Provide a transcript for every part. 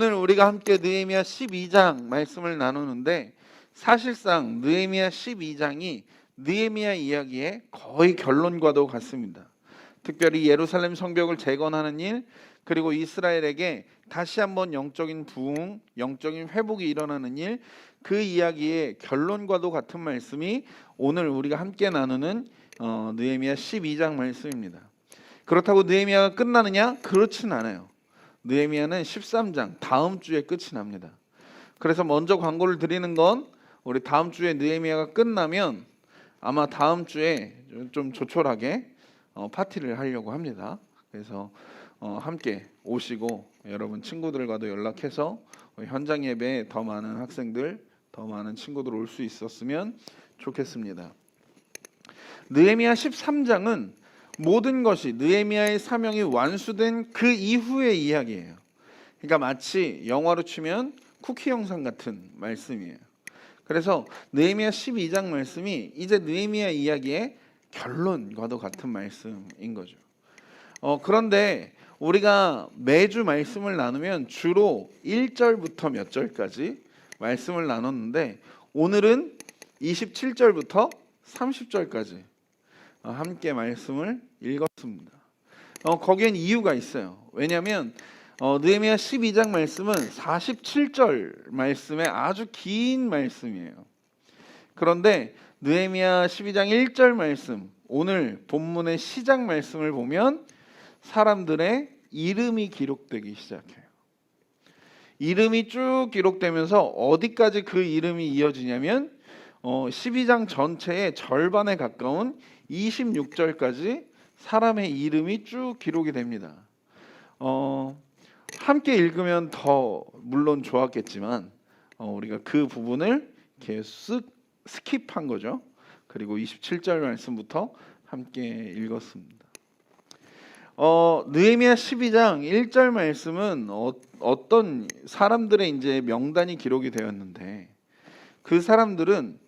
오늘 우리가 함께 느헤미야 12장 말씀을 나누는데 사실상 느헤미야 12장이 느헤미야 이야기의 거의 결론과도 같습니다. 특별히 예루살렘 성벽을 재건하는 일, 그리고 이스라엘에게 다시 한번 영적인 부흥, 영적인 회복이 일어나는 일, 그 이야기의 결론과도 같은 말씀이 오늘 우리가 함께 나누는 느헤미야 12장 말씀입니다. 그렇다고 느헤미야가 끝나느냐? 그렇진 않아요. 느헤미야는 13장 다음 주에 끝이 납니다. 그래서 먼저 광고를 드리는 건 우리 다음 주에 느헤미야가 끝나면 아마 다음 주에 좀 조촐하게 파티를 하려고 합니다. 그래서 함께 오시고 여러분 친구들과도 연락해서 현장 예배에 더 많은 학생들, 더 많은 친구들 올 수 있었으면 좋겠습니다. 느헤미야 13장은 모든 것이 느헤미야의 사명이 완수된 그 이후의 이야기예요. 그러니까 마치 영화로 치면 쿠키 영상 같은 말씀이에요. 그래서 느헤미야 12장 말씀이 이제 느헤미야 이야기의 결론과도 같은 말씀인 거죠. 그런데 우리가 매주 말씀을 나누면 주로 1절부터 몇 절까지 말씀을 나눴는데 오늘은 27절부터 30절까지 함께 말씀을 읽었습니다. 거기엔 이유가 있어요. 왜냐하면 느헤미야 12장 말씀은 47절 말씀에 아주 긴 말씀이에요. 그런데 느헤미야 12장 1절 말씀, 오늘 본문의 시작 말씀을 보면 사람들의 이름이 기록되기 시작해요. 이름이 쭉 기록되면서 어디까지 그 이름이 이어지냐면 12장 전체의 절반에 가까운 26절까지 사람의 이름이 쭉 기록이 됩니다. 함께 읽으면 더 물론 좋았겠지만 우리가 그 부분을 계속 스킵한 거죠. 그리고 27절 말씀부터 함께 읽었습니다. 느헤미야 12장 1절 말씀은 어떤 사람들의 이제 명단이 기록이 되었는데 그 사람들은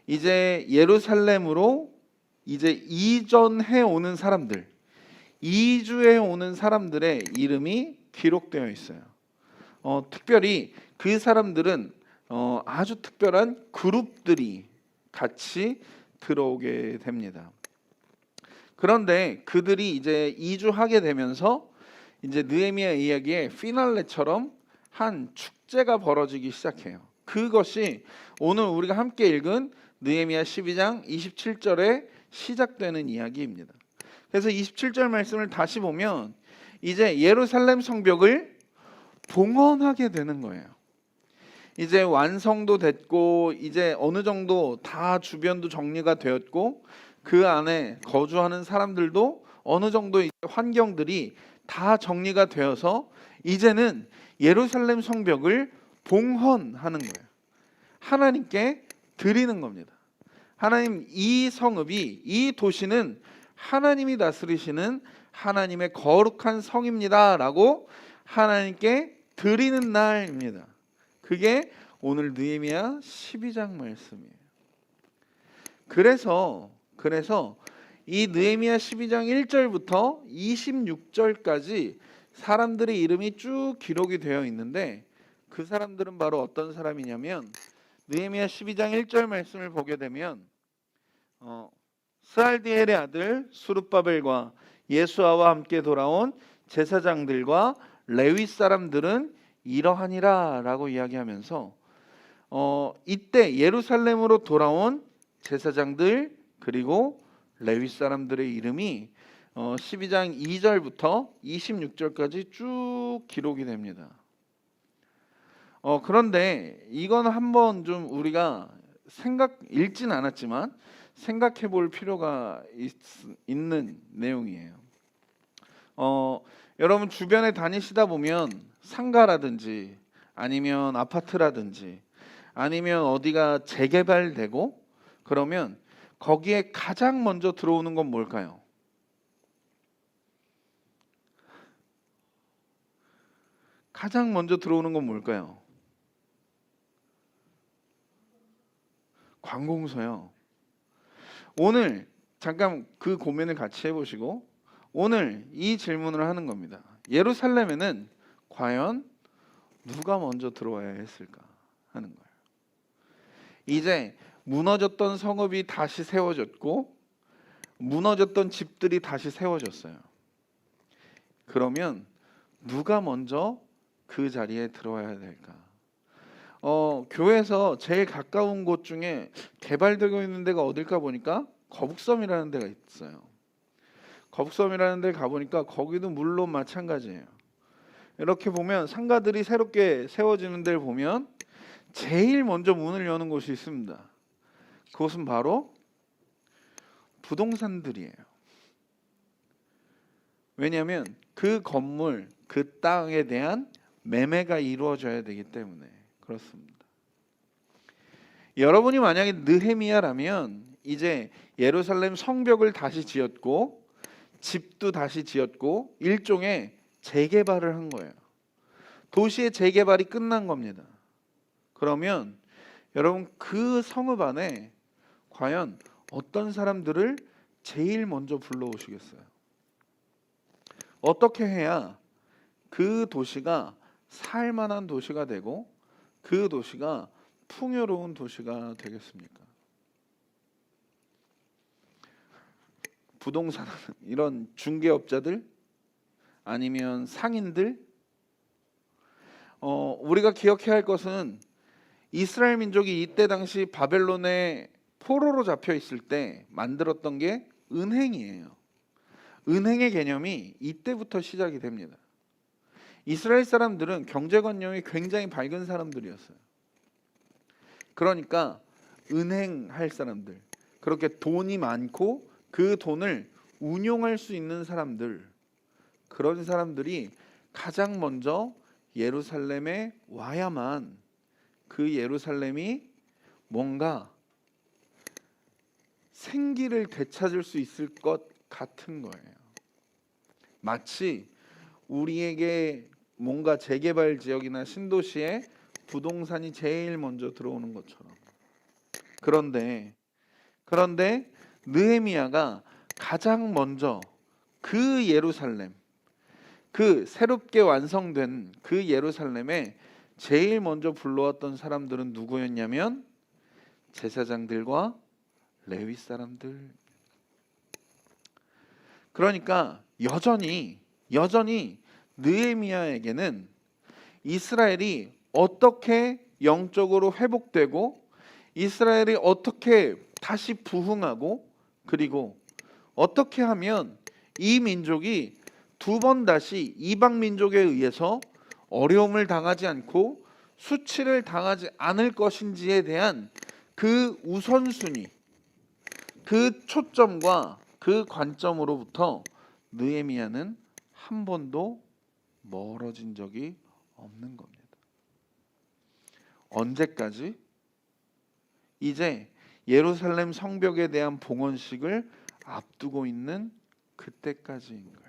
이제 예루살렘으로 이제 이전해 오는 사람들, 이주해 오는 사람들의 이름이 기록되어 있어요. 특별히 그 사람들은 아주 특별한 그룹들이 같이 들어오게 됩니다. 그런데 그들이 이제 이주하게 되면서 이제 느헤미야 이야기의 피날레처럼 한 축제가 벌어지기 시작해요. 그것이 오늘 우리가 함께 읽은 느헤미야 12장 27절에 시작되는 이야기입니다. 그래서 27절 말씀을 다시 보면 이제 예루살렘 성벽을 봉헌하게 되는 거예요. 이제 완성도 됐고 이제 어느 정도 다 주변도 정리가 되었고 그 안에 거주하는 사람들도 어느 정도 환경들이 다 정리가 되어서 이제는 예루살렘 성벽을 봉헌하는 거예요. 하나님께 드리는 겁니다. 하나님, 이 성읍이, 이 도시는 하나님이 다스리시는 하나님의 거룩한 성입니다 라고 하나님께 드리는 날입니다. 그게 오늘 느헤미야 12장 말씀이에요. 그래서 이 느헤미야 12장 1절부터 26절까지 사람들의 이름이 쭉 기록이 되어 있는데 그 사람들은 바로 어떤 사람이냐면 느헤미야 12장 1절 말씀을 보게 되면 스알디엘의 아들 스룹바벨과 예수아와 함께 돌아온 제사장들과 레위 사람들은 이러하니라 라고 이야기하면서 이때 예루살렘으로 돌아온 제사장들 그리고 레위 사람들의 이름이 12장 2절부터 26절까지 쭉 기록이 됩니다. 그런데 이건 한번 좀 우리가 읽진 않았지만 생각해 볼 필요가 있는 내용이에요. 여러분 주변에 다니시다 보면 상가라든지 아니면 아파트라든지 아니면 어디가 재개발되고 그러면 거기에 가장 먼저 들어오는 건 뭘까요? 가장 먼저 들어오는 건 뭘까요? 관공서요. 오늘 잠깐 그 고민을 같이 해보시고 오늘 이 질문을 하는 겁니다. 예루살렘에는 과연 누가 먼저 들어와야 했을까 하는 거예요. 이제 무너졌던 성읍이 다시 세워졌고 무너졌던 집들이 다시 세워졌어요. 그러면 누가 먼저 그 자리에 들어와야 될까? 교회에서 제일 가까운 곳 중에 개발되고 있는 데가 어딜까 보니까 거북섬이라는 데가 있어요. 거북섬이라는 데 가보니까 거기도 물론 마찬가지예요. 이렇게 보면 상가들이 새롭게 세워지는 데를 보면 제일 먼저 문을 여는 곳이 있습니다. 그것은 바로 부동산들이에요. 왜냐하면 그 건물, 그 땅에 대한 매매가 이루어져야 되기 때문에 그렇습니다. 여러분이 만약에 느헤미야라면 이제 예루살렘 성벽을 다시 지었고 집도 다시 지었고 일종의 재개발을 한 거예요. 도시의 재개발이 끝난 겁니다. 그러면 여러분 그 성읍 안에 과연 어떤 사람들을 제일 먼저 불러오시겠어요? 어떻게 해야 그 도시가 살만한 도시가 되고 그 도시가 풍요로운 도시가 되겠습니까? 부동산 이런 중개업자들 아니면 상인들 우리가 기억해야 할 것은 이스라엘 민족이 이때 당시 바벨론의 포로로 잡혀 있을 때 만들었던 게 은행이에요. 은행의 개념이 이때부터 시작이 됩니다. 이스라엘 사람들은 경제관념이 굉장히 밝은 사람들이었어요. 그러니까 은행할 사람들, 그렇게 돈이 많고 그 돈을 운용할 수 있는 사람들, 그런 사람들이 가장 먼저 예루살렘에 와야만 그 예루살렘이 뭔가 생기를 되찾을 수 있을 것 같은 거예요. 마치 우리에게 뭔가 재개발 지역이나 신도시에 부동산이 제일 먼저 들어오는 것처럼. 그런데 느헤미야가 가장 먼저 그 예루살렘, 그 새롭게 완성된 그 예루살렘에 제일 먼저 불러왔던 사람들은 누구였냐면 제사장들과 레위 사람들. 그러니까 여전히 느헤미야에게는 이스라엘이 어떻게 영적으로 회복되고 이스라엘이 어떻게 다시 부흥하고 그리고 어떻게 하면 이 민족이 두 번 다시 이방 민족에 의해서 어려움을 당하지 않고 수치를 당하지 않을 것인지에 대한 그 우선순위, 그 초점과 그 관점으로부터 느헤미야는 한 번도 멀어진 적이 없는 겁니다. 언제까지? 이제 예루살렘 성벽에 대한 봉헌식을 앞두고 있는 그때까지인 거예요.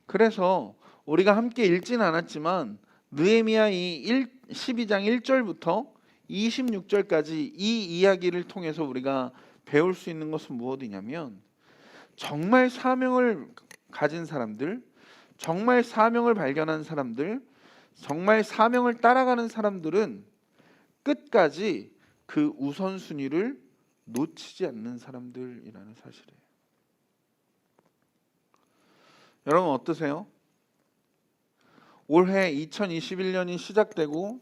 그래서 우리가 함께 읽진 않았지만 느헤미야 12장 1절부터 26절까지 이 이야기를 통해서 우리가 배울 수 있는 것은 무엇이냐면 정말 사명을 가진 사람들, 정말 사명을 발견한 사람들, 정말 사명을 따라가는 사람들은 끝까지 그 우선순위를 놓치지 않는 사람들이라는 사실이에요. 여러분 어떠세요? 올해 2021년이 시작되고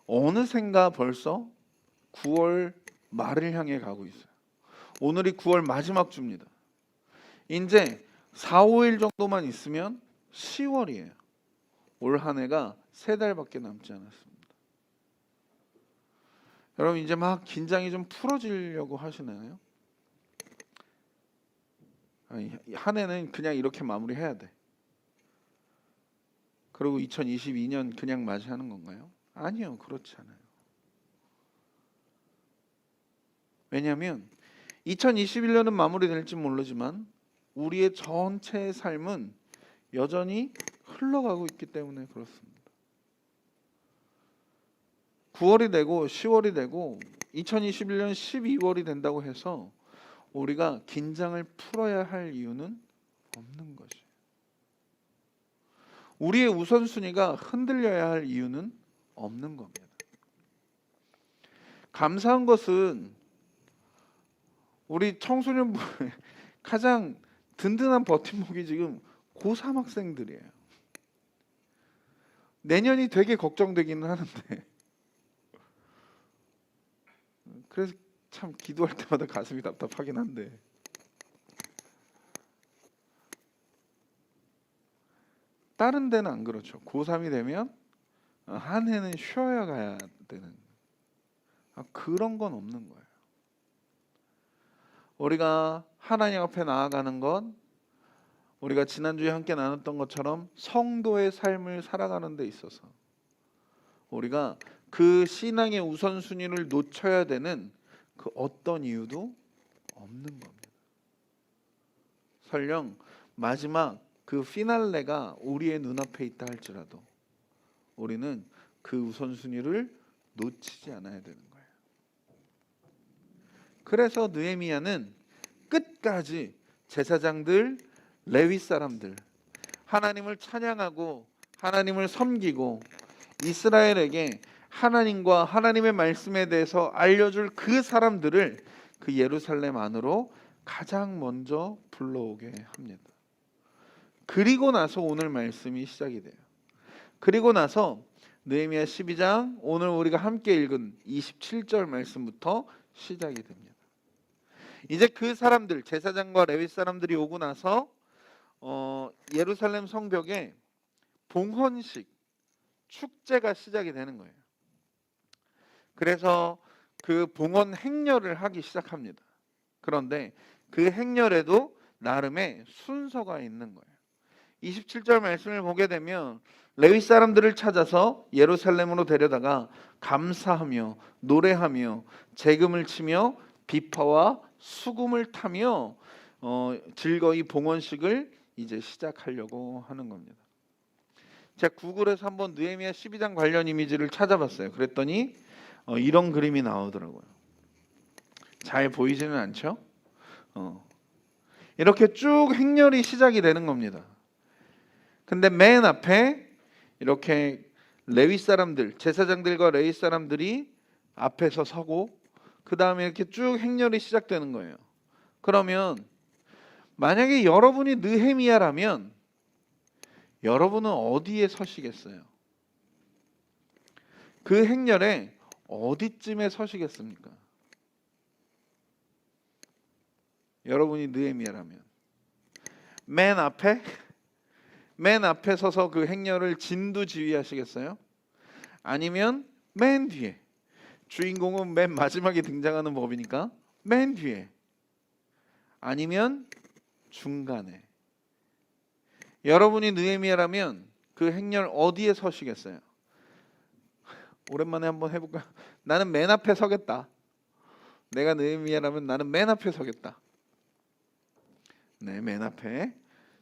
어느샌가 벌써 9월 말을 향해 가고 있어요. 오늘이 9월 마지막 주입니다. 이제 4, 5일 정도만 있으면 10월이에요. 올 한 해가 3달밖에 남지 않았습니다. 여러분 이제 막 긴장이 좀 풀어지려고 하시나요? 아니, 한 해는 그냥 이렇게 마무리해야 돼. 그리고 2022년 그냥 맞이하는 건가요? 아니요, 그렇지 않아요. 왜냐하면 2021년은 마무리될지 모르지만 우리의 전체의 삶은 여전히 흘러가고 있기 때문에 그렇습니다. 9월이 되고 10월이 되고 2021년 12월이 된다고 해서 우리가 긴장을 풀어야 할 이유는 없는 것이에요. 우리의 우선순위가 흔들려야 할 이유는 없는 겁니다. 감사한 것은 우리 청소년부의 가장 든든한 버팀목이 지금 고3 학생들이에요. 내년이 되게 걱정되기는 하는데 그래서 참 기도할 때마다 가슴이 답답하긴 한데 다른 데는 안 그렇죠. 고3이 되면 한 해는 쉬어야 가야 되는 그런 건 없는 거예요. 우리가 하나님 앞에 나아가는 건 우리가 지난주에 함께 나눴던 것처럼 성도의 삶을 살아가는 데 있어서 우리가 그 신앙의 우선순위를 놓쳐야 되는 그 어떤 이유도 없는 겁니다. 설령 마지막 그 피날레가 우리의 눈앞에 있다 할지라도 우리는 그 우선순위를 놓치지 않아야 되는 거예요. 그래서 느헤미야는 끝까지 제사장들, 레위 사람들, 하나님을 찬양하고 하나님을 섬기고 이스라엘에게 하나님과 하나님의 말씀에 대해서 알려줄 그 사람들을 그 예루살렘 안으로 가장 먼저 불러오게 합니다. 그리고 나서 오늘 말씀이 시작이 돼요. 그리고 나서 느헤미야 12장 오늘 우리가 함께 읽은 27절 말씀부터 시작이 됩니다. 이제 그 사람들 제사장과 레위 사람들이 오고 나서 예루살렘 성벽에 봉헌식 축제가 시작이 되는 거예요. 그래서 그 봉헌 행렬을 하기 시작합니다. 그런데 그 행렬에도 나름의 순서가 있는 거예요. 27절 말씀을 보게 되면 레위 사람들을 찾아서 예루살렘으로 데려다가 감사하며 노래하며 재금을 치며 비파와 수금을 타며 즐거이 봉헌식을 이제 시작하려고 하는 겁니다. 제가 구글에서 한번 느헤미야 12장 관련 이미지를 찾아봤어요. 그랬더니 이런 그림이 나오더라고요. 잘 보이지는 않죠? 이렇게 쭉 행렬이 시작이 되는 겁니다. 근데 맨 앞에 이렇게 레위 사람들, 제사장들과 레위 사람들이 앞에서 서고 그 다음에 이렇게 쭉 행렬이 시작되는 거예요. 그러면 만약에 여러분이 느헤미야라면 여러분은 어디에 서시겠어요? 그 행렬에 어디쯤에 서시겠습니까? 여러분이 느헤미야라면 맨 앞에 서서 그 행렬을 진두지휘하시겠어요? 아니면 맨 뒤에, 주인공은 맨 마지막에 등장하는 법이니까 맨 뒤에, 아니면 중간에. 여러분이 느헤미야라면 그 행렬 어디에 서시겠어요? 오랜만에 한번 해볼까요? 나는 맨 앞에 서겠다. 내가 느헤미야라면 나는 맨 앞에 서겠다. 네, 맨 앞에.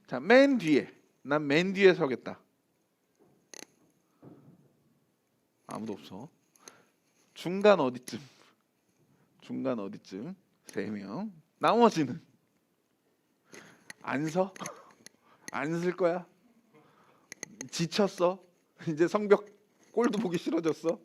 자, 맨 뒤에. 난 맨 뒤에 서겠다. 아무도 없어. 중간 어디쯤? 3명. 나머지는 안 서? 안 쓸 거야? 지쳤어? 이제 성벽 꼴도 보기 싫어졌어?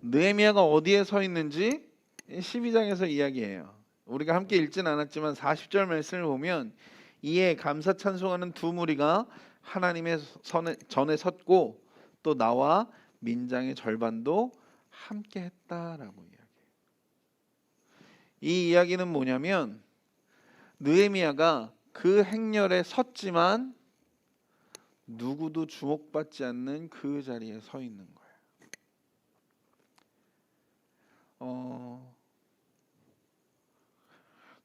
느헤미야가 어디에 서 있는지 12장에서 이야기해요. 우리가 함께 읽진 않았지만 40절 말씀을 보면 이에 감사 찬송하는 두 무리가 하나님의 전에 섰고 또 나와 민장의 절반도 함께 했다라고 이야기해요. 이 이야기는 뭐냐면 느헤미야가 그 행렬에 섰지만 누구도 주목받지 않는 그 자리에 서 있는 거예요.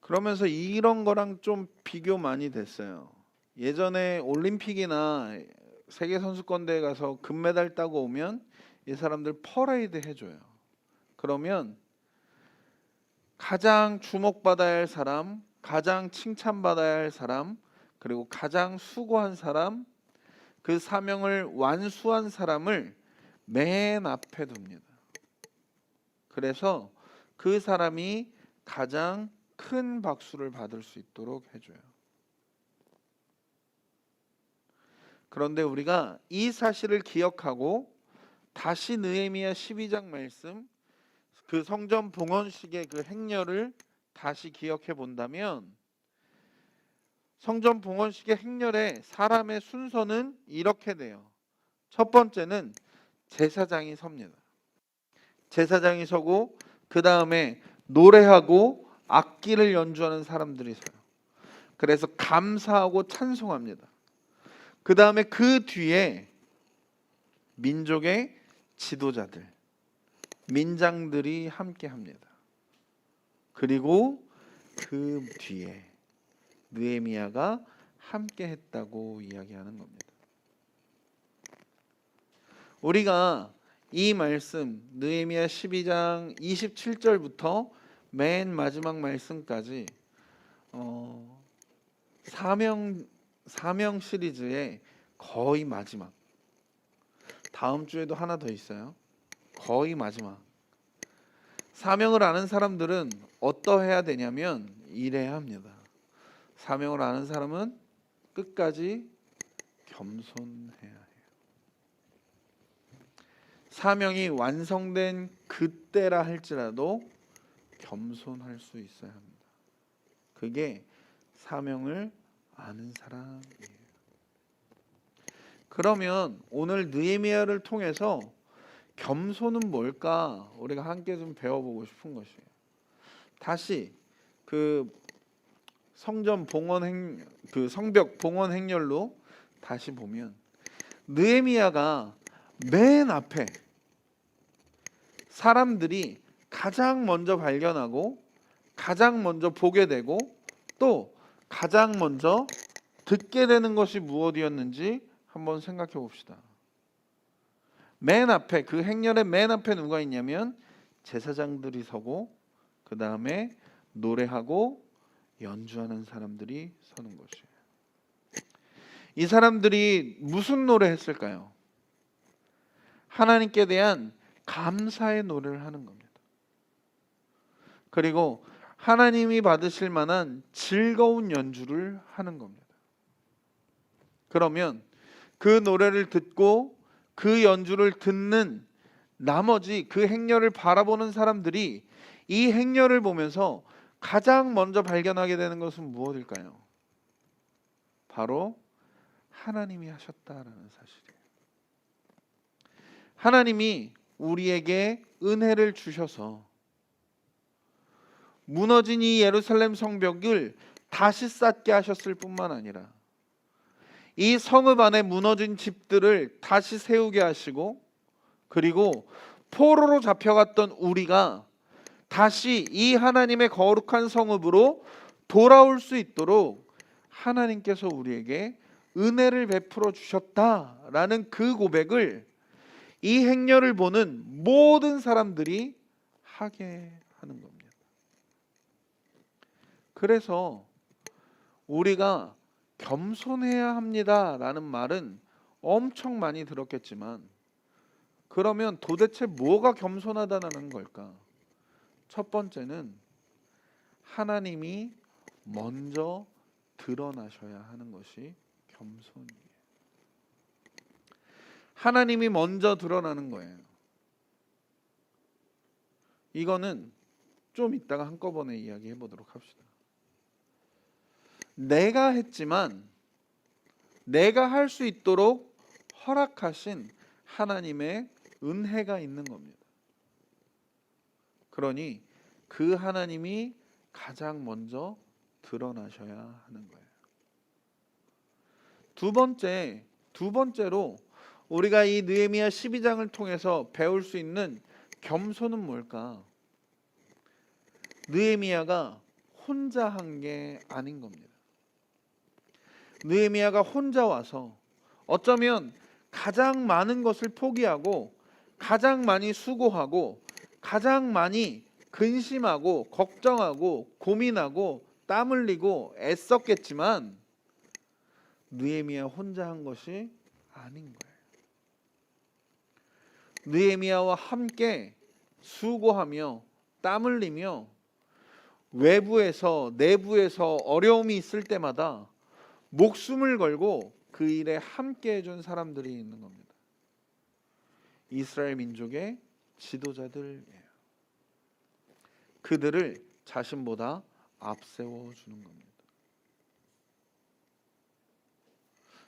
그러면서 이런 거랑 좀 비교 많이 됐어요. 예전에 올림픽이나 세계 선수권대회 가서 금메달 따고 오면 이 사람들 퍼레이드 해줘요. 그러면 가장 주목받아야 할 사람, 가장 칭찬받아야 할 사람, 그리고 가장 수고한 사람, 그 사명을 완수한 사람을 맨 앞에 둡니다. 그래서 그 사람이 가장 큰 박수를 받을 수 있도록 해줘요. 그런데 우리가 이 사실을 기억하고 다시 느헤미야 12장 말씀, 그 성전 봉헌식의 그 행렬을 다시 기억해 본다면, 성전 봉헌식의 행렬의 사람의 순서는 이렇게 돼요. 첫 번째는 제사장이 섭니다. 제사장이 서고 그 다음에 노래하고 악기를 연주하는 사람들이 서요. 그래서 감사하고 찬송합니다. 그 다음에 그 뒤에 민족의 지도자들, 민장들이 함께 합니다. 그리고 그 뒤에 느헤미야가 함께 했다고 이야기하는 겁니다. 우리가 이 말씀 느헤미야 12장 27절부터 맨 마지막 말씀까지 사명 시리즈의 거의 마지막, 다음 주에도 하나 더 있어요. 거의 마지막. 사명을 아는 사람들은 어떠해야 되냐면 이래야 합니다. 사명을 아는 사람은 끝까지 겸손해야 해요. 사명이 완성된 그때라 할지라도 겸손할 수 있어야 합니다. 그게 사명을 아는 사람이에요. 그러면 오늘 느헤미야를 통해서 겸손은 뭘까? 우리가 함께 좀 배워보고 싶은 것이에요. 다시 그 성전 봉헌 그 성벽 봉헌 행렬로 다시 보면 느헤미야가 맨 앞에 사람들이 가장 먼저 발견하고 가장 먼저 보게 되고 또 가장 먼저 듣게 되는 것이 무엇이었는지 한번 생각해 봅시다. 맨 앞에, 그 행렬의 맨 앞에 누가 있냐면 제사장들이 서고 그 다음에 노래하고 연주하는 사람들이 서는 것이에요. 이 사람들이 무슨 노래 했을까요? 하나님께 대한 감사의 노래를 하는 겁니다. 그리고 하나님이 받으실 만한 즐거운 연주를 하는 겁니다. 그러면 그 노래를 듣고 그 연주를 듣는 나머지 그 행렬을 바라보는 사람들이 이 행렬을 보면서 가장 먼저 발견하게 되는 것은 무엇일까요? 바로 하나님이 하셨다라는 사실이에요. 하나님이 우리에게 은혜를 주셔서 무너진 이 예루살렘 성벽을 다시 쌓게 하셨을 뿐만 아니라 이 성읍 안에 무너진 집들을 다시 세우게 하시고, 그리고 포로로 잡혀갔던 우리가 다시 이 하나님의 거룩한 성읍으로 돌아올 수 있도록 하나님께서 우리에게 은혜를 베풀어 주셨다라는 그 고백을 이 행렬을 보는 모든 사람들이 하게 하는 겁니다. 그래서 우리가 겸손해야 합니다라는 말은 엄청 많이 들었겠지만, 그러면 도대체 뭐가 겸손하다는 걸까? 첫 번째는 하나님이 먼저 드러나셔야 하는 것이 겸손이에요. 하나님이 먼저 드러나는 거예요. 이거는 좀 이따가 한꺼번에 이야기해 보도록 합시다. 내가 했지만 내가 할 수 있도록 허락하신 하나님의 은혜가 있는 겁니다. 그러니 그 하나님이 가장 먼저 드러나셔야 하는 거예요. 두 번째로 우리가 이 느헤미야 12장을 통해서 배울 수 있는 겸손은 뭘까? 느헤미야가 혼자 한 게 아닌 겁니다. 느헤미야가 혼자 와서 어쩌면 가장 많은 것을 포기하고 가장 많이 수고하고 가장 많이 근심하고 걱정하고 고민하고 땀 흘리고 애썼겠지만 느헤미야 혼자 한 것이 아닌 거예요. 느헤미야와 함께 수고하며 땀 흘리며 외부에서 내부에서 어려움이 있을 때마다 목숨을 걸고 그 일에 함께 해준 사람들이 있는 겁니다. 이스라엘 민족의 지도자들이에요. 그들을 자신보다 앞세워 주는 겁니다.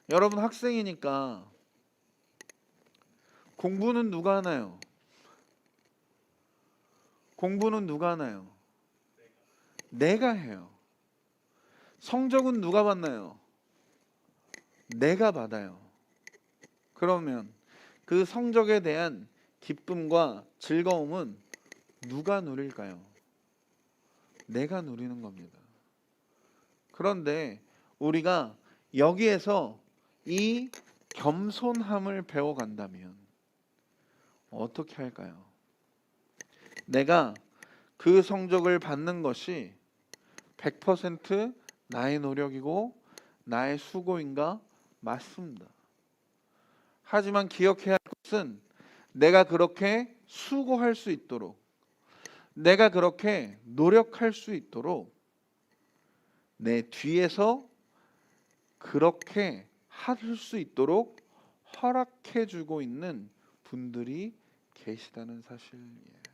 여러분 학생이니까 공부는 누가 하나요? 공부는 누가 하나요? 내가 해요. 성적은 누가 받나요? 내가 받아요. 그러면 그 성적에 대한 기쁨과 즐거움은 누가 누릴까요? 내가 누리는 겁니다. 그런데 우리가 여기에서 이 겸손함을 배워간다면 어떻게 할까요? 내가 그 성적을 받는 것이 100% 나의 노력이고 나의 수고인가? 맞습니다. 하지만 기억해야 할 것은 내가 그렇게 수고할 수 있도록, 내가 그렇게 노력할 수 있도록 내 뒤에서 그렇게 할 수 있도록 허락해 주고 있는 분들이 계시다는 사실이에요.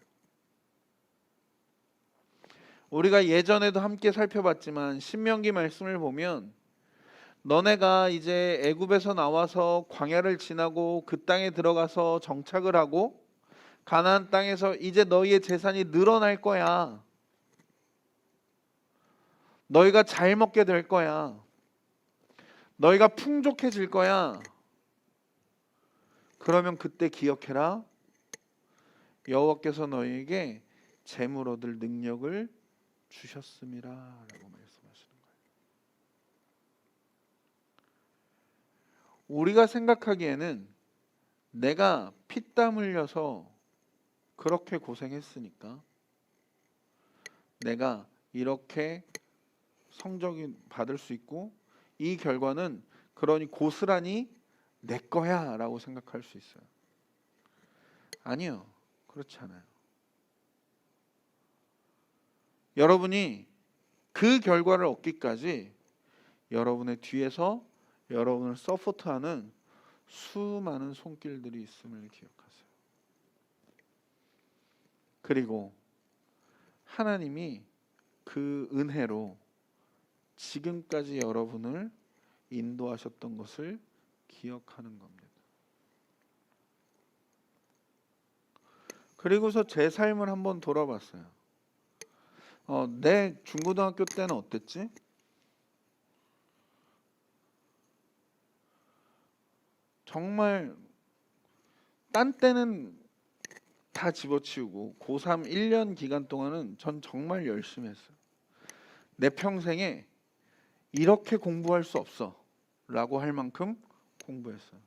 우리가 예전에도 함께 살펴봤지만 신명기 말씀을 보면 너네가 이제 애굽에서 나와서 광야를 지나고 그 땅에 들어가서 정착을 하고 가나안 땅에서 이제 너희의 재산이 늘어날 거야. 너희가 잘 먹게 될 거야. 너희가 풍족해질 거야. 그러면 그때 기억해라. 여호와께서 너희에게 재물 얻을 능력을 주셨음이라 라고 말씀하시는 거예요. 우리가 생각하기에는 내가 피땀 흘려서 그렇게 고생했으니까 내가 이렇게 성적이 받을 수 있고 이 결과는 그러니 고스란히 내 거야 라고 생각할 수 있어요. 아니요. 그렇지 않아요. 여러분이 그 결과를 얻기까지 여러분의 뒤에서 여러분을 서포트하는 수많은 손길들이 있음을 기억하세요. 그리고 하나님이 그 은혜로 지금까지 여러분을 인도하셨던 것을 기억하는 겁니다. 그리고서 제 삶을 한번 돌아봤어요. 내 중고등학교 때는 어땠지? 정말 딴 때는 다 집어치우고 고3 1년 기간 동안은 전 정말 열심히 했어요. 내 평생에 이렇게 공부할 수 없어 라고 할 만큼 공부했어요.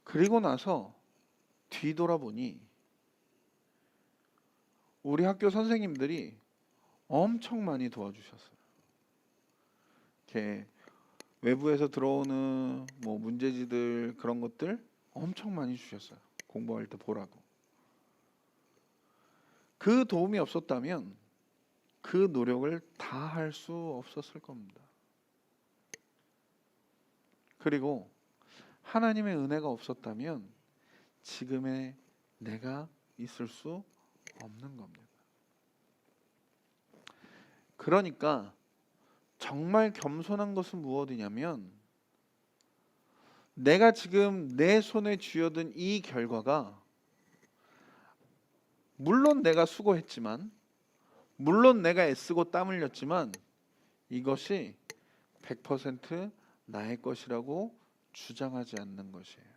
그리고 나서 뒤돌아보니 우리 학교 선생님들이 엄청 많이 도와주셨어요. 이렇게 외부에서 들어오는 뭐 문제지들 그런 것들 엄청 많이 주셨어요. 공부할 때 보라고. 그 도움이 없었다면 그 노력을 다 할 수 없었을 겁니다. 그리고 하나님의 은혜가 없었다면 지금의 내가 있을 수 없는 겁니다. 그러니까 정말 겸손한 것은 무엇이냐면 내가 지금 내 손에 쥐어든 이 결과가 물론 내가 수고했지만 물론 내가 애쓰고 땀 흘렸지만 이것이 100% 나의 것이라고 주장하지 않는 것이에요.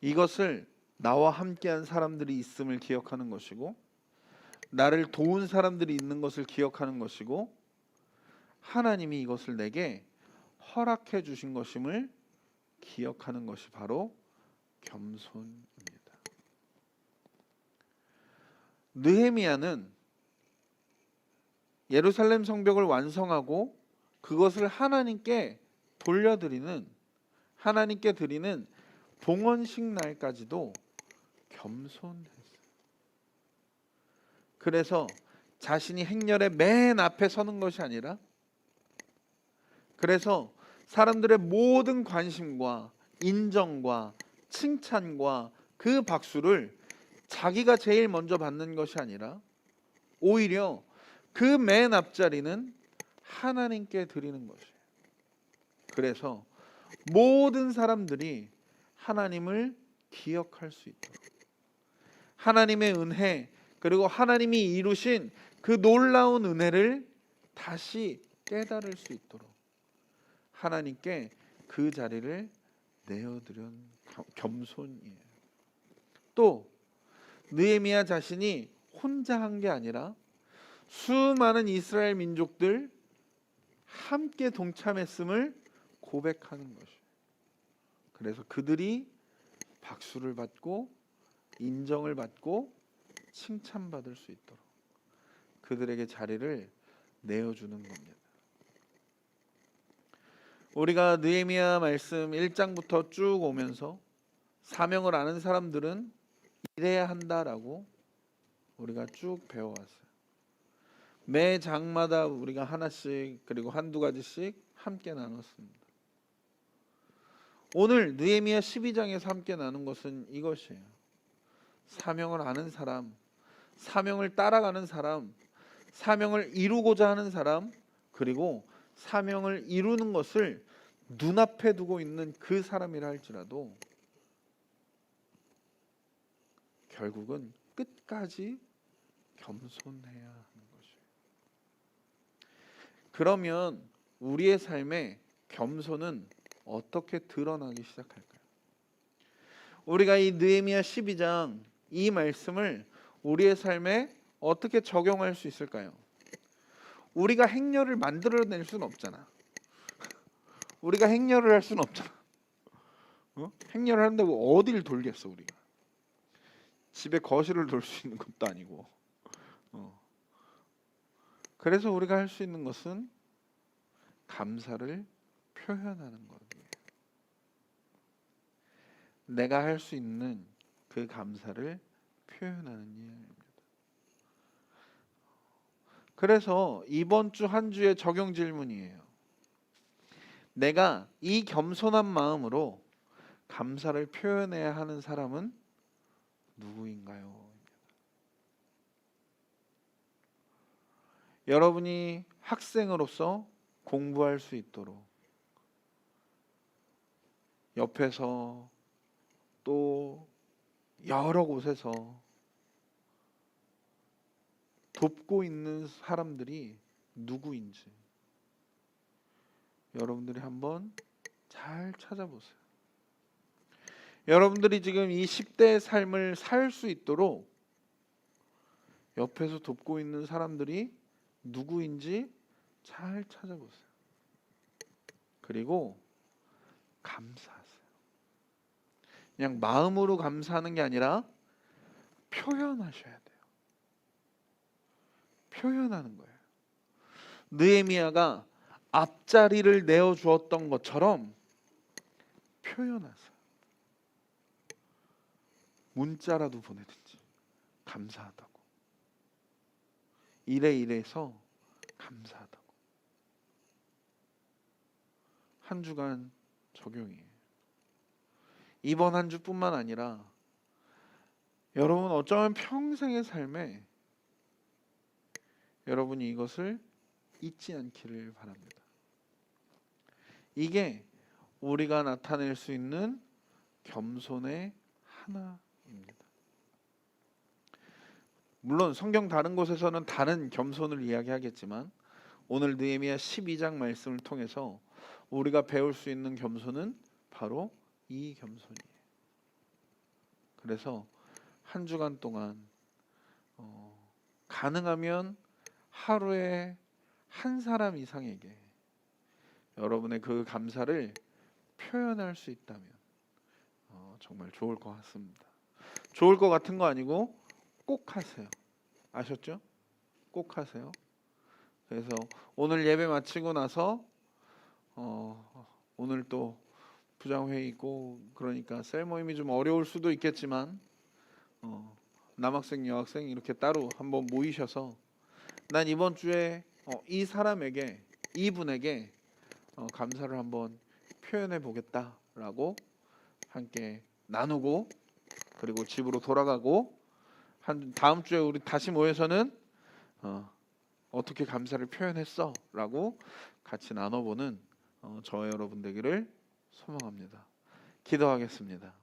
이것을 나와 함께한 사람들이 있음을 기억하는 것이고 나를 도운 사람들이 있는 것을 기억하는 것이고 하나님이 이것을 내게 허락해 주신 것임을 기억하는 것이 바로 겸손입니다. 느헤미야는 예루살렘 성벽을 완성하고 그것을 하나님께 돌려드리는 하나님께 드리는 봉헌식 날까지도 겸손했어요. 그래서 자신이 행렬의 맨 앞에 서는 것이 아니라, 그래서 사람들의 모든 관심과 인정과 칭찬과 그 박수를 자기가 제일 먼저 받는 것이 아니라 오히려 그 맨 앞자리는 하나님께 드리는 것이에요. 그래서 모든 사람들이 하나님을 기억할 수 있도록, 하나님의 은혜, 그리고 하나님이 이루신 그 놀라운 은혜를 다시 깨달을 수 있도록 하나님께 그 자리를 내어드린 겸손이에요. 또 느헤미야 자신이 혼자 한 게 아니라 수많은 이스라엘 민족들 함께 동참했음을 고백하는 것이에요. 그래서 그들이 박수를 받고 인정을 받고 칭찬받을 수 있도록 그들에게 자리를 내어주는 겁니다. 우리가 느헤미야 말씀 1장부터 쭉 오면서 사명을 아는 사람들은 이래야 한다라고 우리가 쭉 배워왔어요. 매 장마다 우리가 하나씩 그리고 한두 가지씩 함께 나눴습니다. 오늘 느헤미야 12장에서 함께 나눈 것은 이것이에요. 사명을 아는 사람, 사명을 따라가는 사람, 사명을 이루고자 하는 사람, 그리고 사명을 이루는 것을 눈앞에 두고 있는 그 사람이라 할지라도 결국은 끝까지 겸손해야 하는 것이에요. 그러면 우리의 삶에 겸손은 어떻게 드러나기 시작할까요? 우리가 이 느헤미야 12장 이 말씀을 우리의 삶에 어떻게 적용할 수 있을까요? 우리가 행렬을 만들어낼 수는 없잖아. 우리가 행렬을 할 수는 없잖아. 행렬을 한다고 어디를 돌겠어 우리가? 집에 거실을 돌 수 있는 것도 아니고. 그래서 우리가 할 수 있는 것은 감사를 표현하는 거예요. 내가 할 수 있는 그 감사를 표현하는 일입니다. 그래서 이번 주 한 주의 적용 질문이에요. 내가 이 겸손한 마음으로 감사를 표현해야 하는 사람은 누구인가요? 여러분이 학생으로서 공부할 수 있도록 옆에서 또 여러 곳에서 돕고 있는 사람들이 누구인지 여러분들이 한번 잘 찾아보세요. 여러분들이 지금 이 10대의 삶을 살 수 있도록 옆에서 돕고 있는 사람들이 누구인지 잘 찾아보세요. 그리고 감사하세요. 그냥 마음으로 감사하는 게 아니라 표현하셔야 돼요. 표현하는 거예요. 느헤미야가 앞자리를 내어주었던 것처럼 표현하세요. 문자라도 보내든지 감사하다고, 이래서 감사하다고. 한 주간 적용이에요. 이번 한 주뿐만 아니라 여러분 어쩌면 평생의 삶에 여러분이 이것을 잊지 않기를 바랍니다. 이게 우리가 나타낼 수 있는 겸손의 하나입니다. 물론 성경 다른 곳에서는 다른 겸손을 이야기하겠지만 오늘 느헤미야 12장 말씀을 통해서 우리가 배울 수 있는 겸손은 바로 이 겸손이에요. 그래서 한 주간 동안 가능하면 하루에 한 사람 이상에게 여러분의 그 감사를 표현할 수 있다면 정말 좋을 것 같습니다. 좋을 것 같은 거 아니고 꼭 하세요. 아셨죠? 꼭 하세요. 그래서 오늘 예배 마치고 나서 오늘 또 부장회의 있고 그러니까 셀 모임이 좀 어려울 수도 있겠지만 남학생 여학생 이렇게 따로 한번 모이셔서 난 이번 주에 이 사람에게, 이분에게 감사를 한번 표현해 보겠다라고 함께 나누고, 그리고 집으로 돌아가고, 한 다음 주에 우리 다시 모여서는 어떻게 감사를 표현했어? 라고 같이 나눠보는 저와 여러분 되기를 소망합니다. 기도하겠습니다.